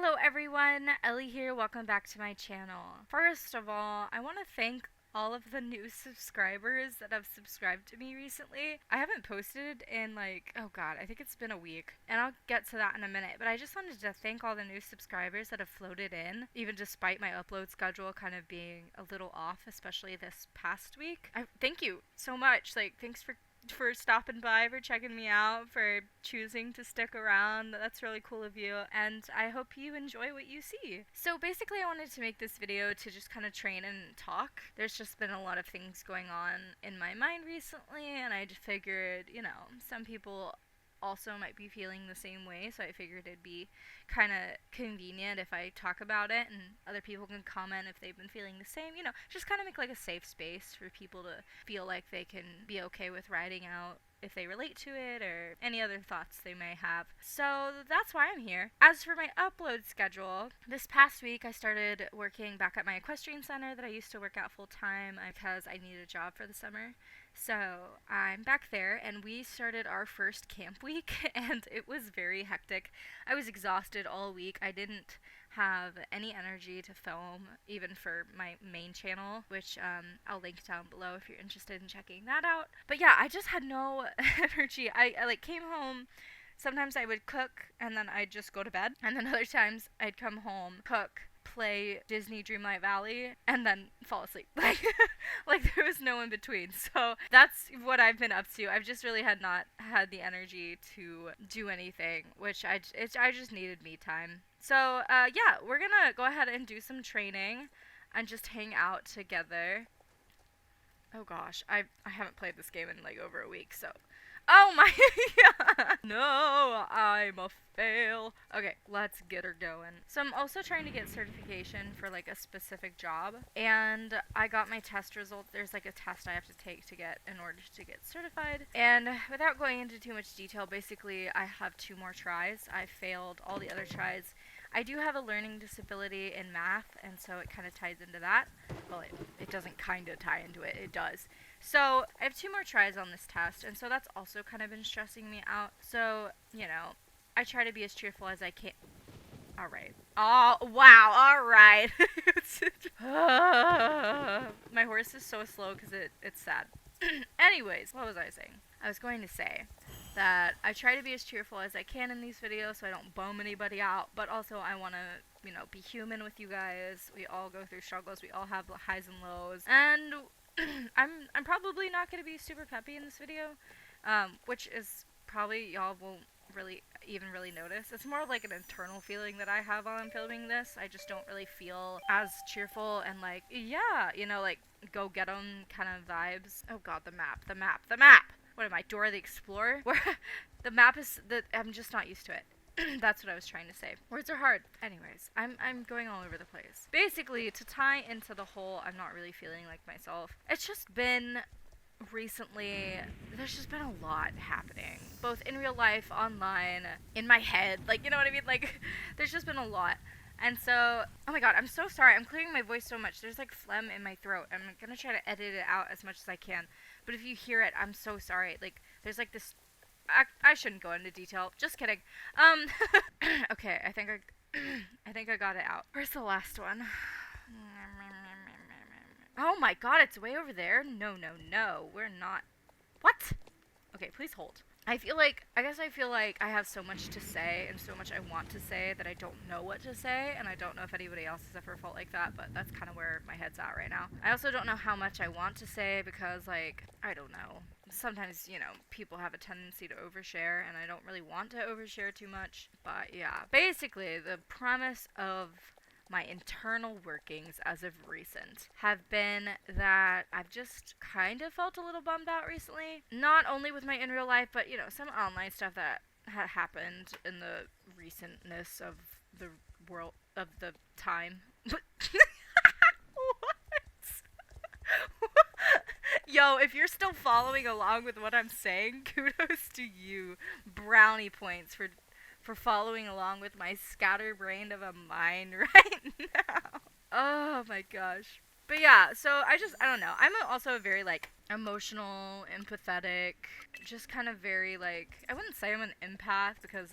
Hello everyone, Ellie here, welcome back to my channel. First of all, I want to thank all of the new subscribers that have subscribed to me recently. I haven't posted in oh god, I think it's been a week, and I'll get to that in a minute, but I just wanted to thank all the new subscribers that have floated in, even despite my upload schedule kind of being a little off, especially this past week. Thank you so much, thanks for stopping by, for checking me out, for choosing to stick around. That's really cool of you, and I hope you enjoy what you see. So basically I wanted to make this video to just kind of train and talk. There's just been a lot of things going on in my mind recently, and I just figured, some people also might be feeling the same way, so I figured it'd be kind of convenient if I talk about it and other people can comment if they've been feeling the same, just kind of make a safe space for people to feel like they can be okay with writing out if they relate to it or any other thoughts they may have. So that's why I'm here. As for my upload schedule, this past week I started working back at my equestrian center that I used to work at full time because I needed a job for the summer. So I'm back there, and we started our first camp week, and it was very hectic. I was exhausted all week. I didn't have any energy to film, even for my main channel, which I'll link down below if you're interested in checking that out. But yeah, I just had no energy. I came home. Sometimes I would cook, and then I'd just go to bed, and then other times I'd come home, cook, play Disney Dreamlight Valley, and then fall asleep. Like there was no in between. So that's what I've been up to. I've just really not had the energy to do anything, which I just needed me time. So yeah, we're gonna go ahead and do some training and just hang out together. Oh gosh, I haven't played this game in over a week, so. Oh my god! No, I'm a fail. Okay, let's get her going. So I'm also trying to get certification for a specific job, and I got my test result. There's a test I have to take to get in order to get certified. And without going into too much detail, basically I have 2 more tries. I failed all the other tries. I do have a learning disability in math, and so it kind of ties into that. Well, it doesn't kind of tie into it, it does. So I have 2 more tries on this test, and so that's also kind of been stressing me out. So, I try to be as cheerful as I can. Alright. Oh, wow, alright. My horse is so slow because it's sad. Anyways, what was I saying? I was going to say that I try to be as cheerful as I can in these videos so I don't bum anybody out, but also I want to, be human with you guys. We all go through struggles. We all have highs and lows. And I'm probably not going to be super peppy in this video, which is probably y'all won't really notice. It's more like an internal feeling that I have while I'm filming this. I just don't really feel as cheerful and yeah, go get 'em kind of vibes. Oh god, the map. What am I, Dora the Explorer? Where the map is I'm just not used to it. That's what I was trying to say. Words are hard. Anyways, I'm going all over the place. Basically, to tie into the whole I'm not really feeling like myself, it's just been recently, there's just been a lot happening, both in real life, online, in my head, you know what I mean? There's just been a lot. And so, oh my god, I'm so sorry. I'm clearing my voice so much. There's phlegm in my throat. I'm gonna try to edit it out as much as I can. But if you hear it, I'm so sorry. There's this. I shouldn't go into detail. Just kidding. Okay, I think I got it out. Where's the last one? Oh my god, it's way over there. No, we're not. What? Okay, please hold. I guess I feel like I have so much to say and so much I want to say that I don't know what to say, and I don't know if anybody else has ever felt like that, but that's kind of where my head's at right now. I also don't know how much I want to say because, I don't know. Sometimes, people have a tendency to overshare, and I don't really want to overshare too much, but yeah. Basically, the premise of my internal workings as of recent have been that I've just kind of felt a little bummed out recently. Not only with my in real life, but some online stuff that had happened in the recentness of the world of the time. What? Yo, if you're still following along with what I'm saying, kudos to you. Brownie points for following along with my scatterbrained of a mind right now. Oh my gosh. But yeah, so I don't know. I'm also a very emotional, empathetic, just kind of very I wouldn't say I'm an empath because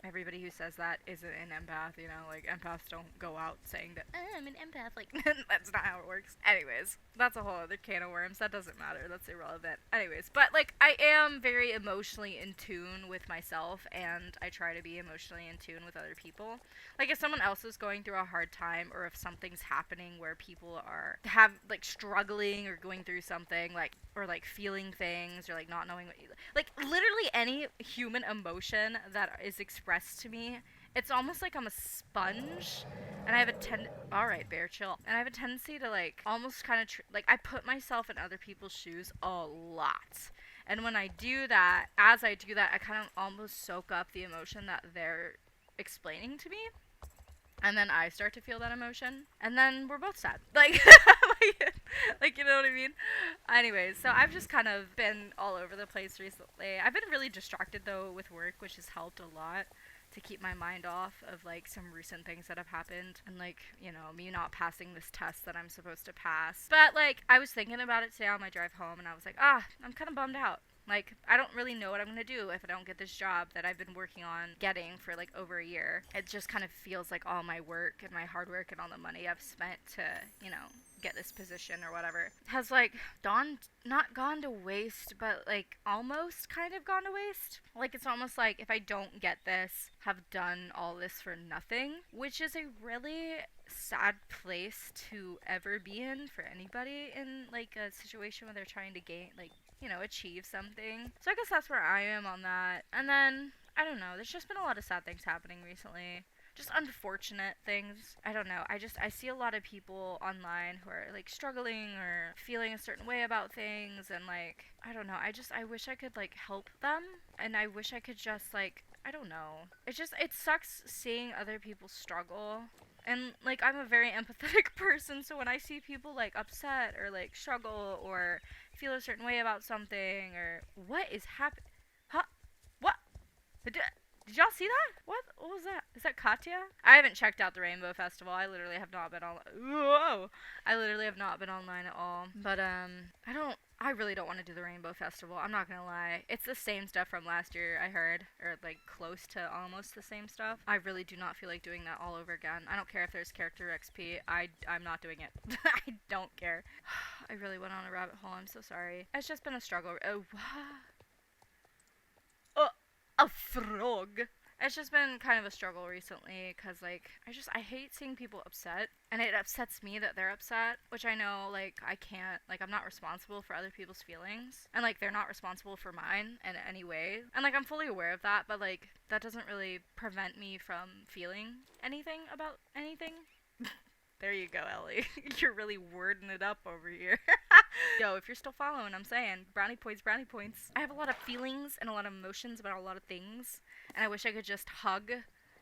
everybody who says that isn't an empath, you know, like empaths don't go out saying that I'm an empath, like that's not how it works. Anyways, that's a whole other can of worms. That doesn't matter. That's irrelevant. Anyways, but like I am very emotionally in tune with myself, and I try to be emotionally in tune with other people. Like if someone else is going through a hard time, or if something's happening where people are struggling or going through something, like, or like feeling things, or like not knowing what like literally any human emotion that is expressed to me, it's almost like I'm a sponge, and I have all right, bear, chill. And I have a tendency to like almost kind of like I put myself in other people's shoes a lot. And when I do that, as I do that, I kind of almost soak up the emotion that they're explaining to me, and then I start to feel that emotion, and then we're both sad. Like, like, you know what I mean? Anyways, so I've just kind of been all over the place recently. I've been really distracted, though, with work, which has helped a lot to keep my mind off of, like, some recent things that have happened, and, like, you know, me not passing this test that I'm supposed to pass. But, like, I was thinking about it today on my drive home, and I was like, I'm kind of bummed out. Like, I don't really know what I'm gonna do if I don't get this job that I've been working on getting for like over a year. It just kind of feels like all my work and my hard work and all the money I've spent to, you know, get this position or whatever has like not gone to waste, but like almost kind of gone to waste. Like it's almost like if I don't get this, have done all this for nothing, which is a really sad place to ever be in for anybody in like a situation where they're trying to gain, like, you know, achieve something. So I guess that's where I am on that. And then, I don't know, there's just been a lot of sad things happening recently. Just unfortunate things. I don't know. I see a lot of people online who are like struggling or feeling a certain way about things, and like, I don't know. I wish I could like help them, and I wish I could just like, I don't know. It sucks seeing other people struggle. And like I'm a very empathetic person, so when I see people like upset or like struggle or feel a certain way about something, or what is happening? Huh? What? Did y'all see that? What was that? Is that Katya? I haven't checked out the Rainbow Festival. I literally have not been on. Whoa! I literally have not been online at all. But I really don't want to do the Rainbow Festival. I'm not gonna lie. It's the same stuff from last year, I heard, or like close to almost the same stuff. I really do not feel like doing that all over again. I don't care if there's character XP. I'm not doing it. I don't care. I really went on a rabbit hole. I'm so sorry. It's just been a struggle. A frog. It's just been kind of a struggle recently, because like I hate seeing people upset, and it upsets me that they're upset, which I know like I can't, like I'm not responsible for other people's feelings, and like they're not responsible for mine in any way, and like I'm fully aware of that, but like that doesn't really prevent me from feeling anything about anything. There you go, Ellie. You're really wording it up over here. Yo, if you're still following, I'm saying brownie points, brownie points. I have a lot of feelings and a lot of emotions about a lot of things, and I wish I could just hug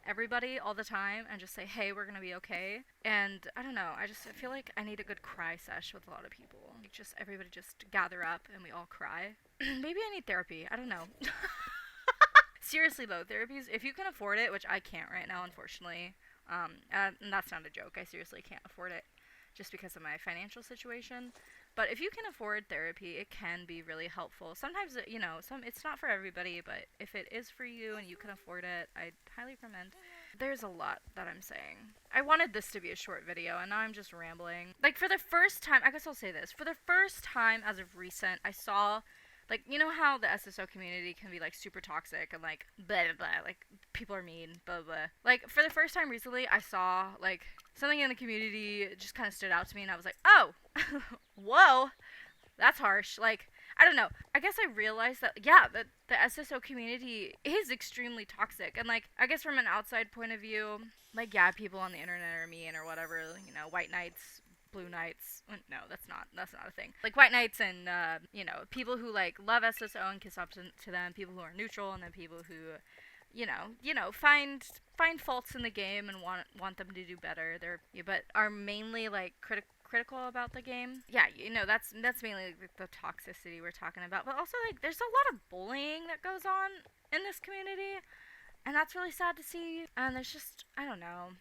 everybody all the time and just say, hey, we're gonna be okay. And I don't know, I feel like I need a good cry sesh with a lot of people. Like just everybody just gather up and we all cry. Maybe I need therapy. I don't know. Seriously though, therapies, if you can afford it, which I can't right now, unfortunately. And that's not a joke. I seriously can't afford it just because of my financial situation. But if you can afford therapy, it can be really helpful. Sometimes, you know, it's not for everybody, but if it is for you and you can afford it, I highly recommend. There's a lot that I'm saying. I wanted this to be a short video, and now I'm just rambling. Like, for the first time, I guess I'll say this. For the first time as of recent, I saw, like, you know how the SSO community can be, like, super toxic and, like, blah, blah, blah, like, people are mean, blah, blah. Like, for the first time recently, I saw, like, something in the community just kind of stood out to me, and I was like, oh, whoa, that's harsh. Like, I don't know. I guess I realized that, yeah, the SSO community is extremely toxic. And, like, I guess from an outside point of view, like, yeah, people on the internet are mean or whatever, you know, white knights, blue knights. No, that's not a thing. Like, white knights and, you know, people who, like, love SSO and kiss up to them, people who are neutral, and then people who, you know, find faults in the game and want them to do better. But are mainly, like, critical about the game. Yeah, you know, that's mainly like the toxicity we're talking about. But also, like, there's a lot of bullying that goes on in this community, and that's really sad to see. And there's just, I don't know.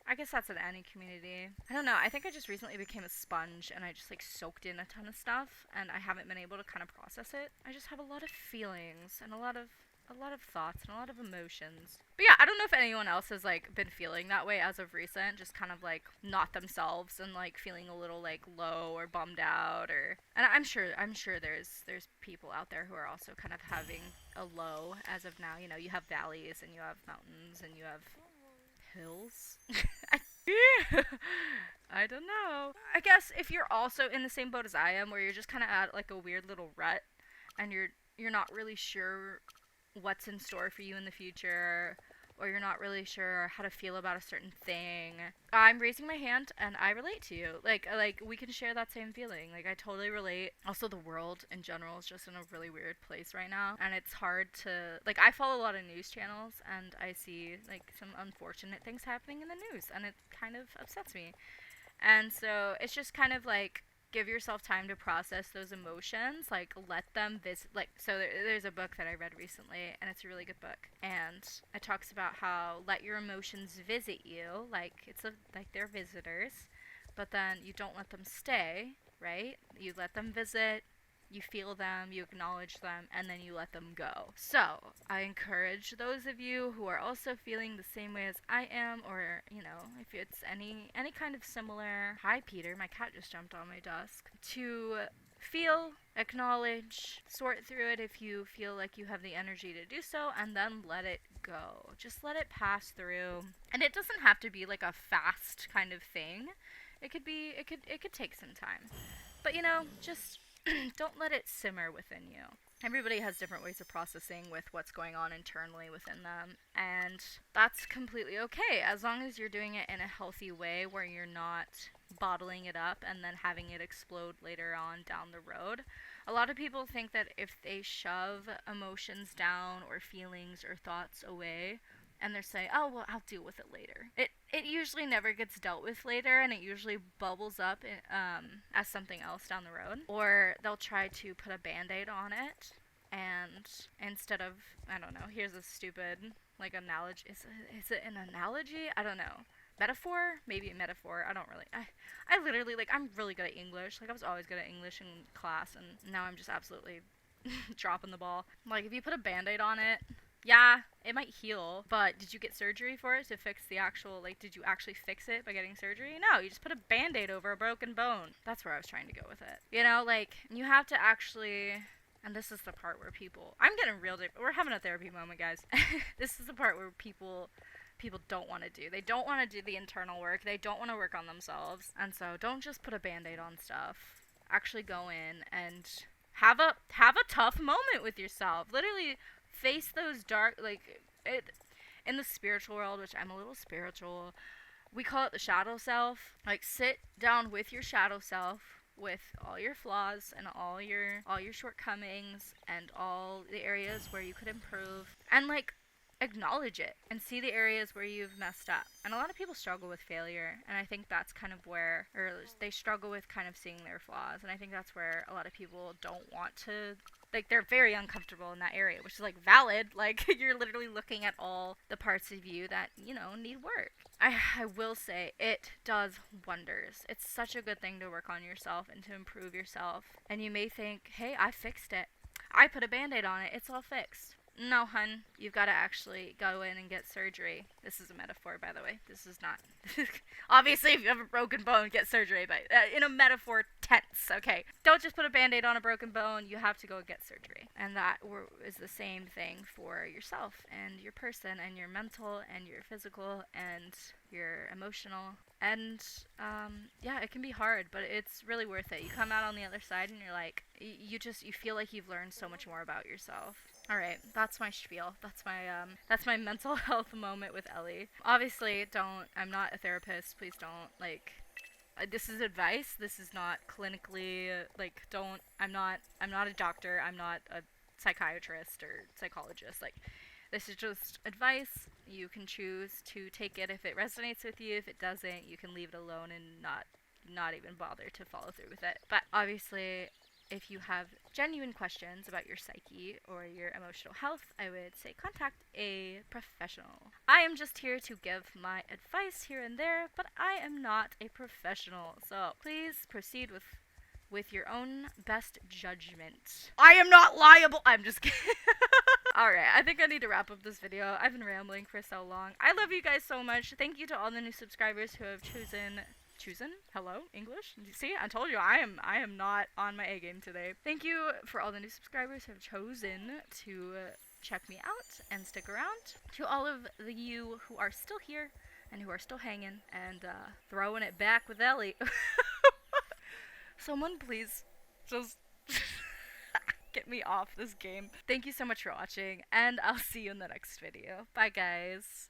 I guess that's in any community. I don't know. I think I just recently became a sponge, and I just, like, soaked in a ton of stuff, and I haven't been able to kind of process it. I just have a lot of feelings and a lot of a lot of thoughts and a lot of emotions. But yeah, I don't know if anyone else has like been feeling that way as of recent, just kind of like not themselves and like feeling a little like low or bummed out, or and I'm sure there's people out there who are also kind of having a low as of now. You know, you have valleys and you have mountains and you have hills. I don't know. I guess if you're also in the same boat as I am, where you're just kind of at like a weird little rut, and you're not really sure what's in store for you in the future, or you're not really sure how to feel about a certain thing. I'm raising my hand and I relate to you. Like we can share that same feeling. Like I totally relate. Also the world in general is just in a really weird place right now, and it's hard to like I follow a lot of news channels and I see like some unfortunate things happening in the news and it kind of upsets me. And so it's just kind of like give yourself time to process those emotions, like let them visit. Like so there's a book that I read recently and it's a really good book, and it talks about how let your emotions visit you, like like they're visitors, but then you don't let them stay, right? You let them visit, you feel them, you acknowledge them, and then you let them go. So, I encourage those of you who are also feeling the same way as I am, or, you know, if it's any kind of similar, hi Peter, my cat just jumped on my desk, to feel, acknowledge, sort through it if you feel like you have the energy to do so, and then let it go. Just let it pass through. And it doesn't have to be like a fast kind of thing. It could take some time. But you know, just don't let it simmer within you. Everybody has different ways of processing with what's going on internally within them, and that's completely okay as long as you're doing it in a healthy way where you're not bottling it up and then having it explode later on down the road. A lot of people think that if they shove emotions down or feelings or thoughts away, and they're saying, "Oh, well, I'll deal with it later." It usually never gets dealt with later, and it usually bubbles up as something else down the road. Or they'll try to put a band-aid on it, and instead of, I don't know, here's a stupid like analogy. Is it an analogy? I don't know. Metaphor? Maybe a metaphor. I don't really. I literally like I'm really good at English. Like I was always good at English in class, and now I'm just absolutely dropping the ball. Like if you put a band-aid on it, yeah, it might heal, but did you get surgery for it to fix the actual, like, did you actually fix it by getting surgery? No, you just put a band-aid over a broken bone. That's where I was trying to go with it. You know, like, you have to actually, and this is the part where I'm getting real deep, we're having a therapy moment, guys. This is the part where people don't want to do. They don't want to do the internal work. They don't want to work on themselves. And so don't just put a band-aid on stuff. Actually go in and have a tough moment with yourself. Literally face those dark, like, it in the spiritual world, which I'm a little spiritual, we call it the shadow self. Like sit down with your shadow self, with all your flaws and all your shortcomings and all the areas where you could improve, and like acknowledge it and see the areas where you've messed up. And a lot of people struggle with failure, and I think that's kind of where, or they struggle with kind of seeing their flaws, and I think that's where a lot of people don't want to, like, they're very uncomfortable in that area, which is like valid. Like you're literally looking at all the parts of you that, you know, need work. I will say it does wonders. It's such a good thing to work on yourself and to improve yourself. And you may think, hey, I fixed it, I put a band-aid on it, it's all fixed. No, hun, you've got to actually go in and get surgery. This is a metaphor, by the way. This is not. Obviously, if you have a broken bone, get surgery, but in a metaphor tense, okay? Don't just put a band-aid on a broken bone. You have to go get surgery. And that is the same thing for yourself and your person and your mental and your physical and your emotional. And yeah, it can be hard, but it's really worth it. You come out on the other side and you're like, you feel like you've learned so much more about yourself. All right, that's my spiel. That's my mental health moment with Ellie. Obviously, I'm not a therapist. Please don't, like, this is advice. This is not clinically, like, I'm not a doctor. I'm not a psychiatrist or psychologist. Like, this is just advice. You can choose to take it if it resonates with you. If it doesn't, you can leave it alone and not even bother to follow through with it. But obviously, if you have genuine questions about your psyche or your emotional health, I would say contact a professional. I am just here to give my advice here and there, but I am not a professional. So please proceed with your own best judgment. I am not liable. I'm just kidding. Alright, I think I need to wrap up this video. I've been rambling for so long. I love you guys so much. Thank you to all the new subscribers who have chosen? Hello? English? See, I told you I am not on my A game today. Thank you for all the new subscribers who have chosen to check me out and stick around. To all of you who are still here and who are still hanging and throwing it back with Ellie. Someone please just get me off this game. Thank you so much for watching, and I'll see you in the next video. Bye, guys.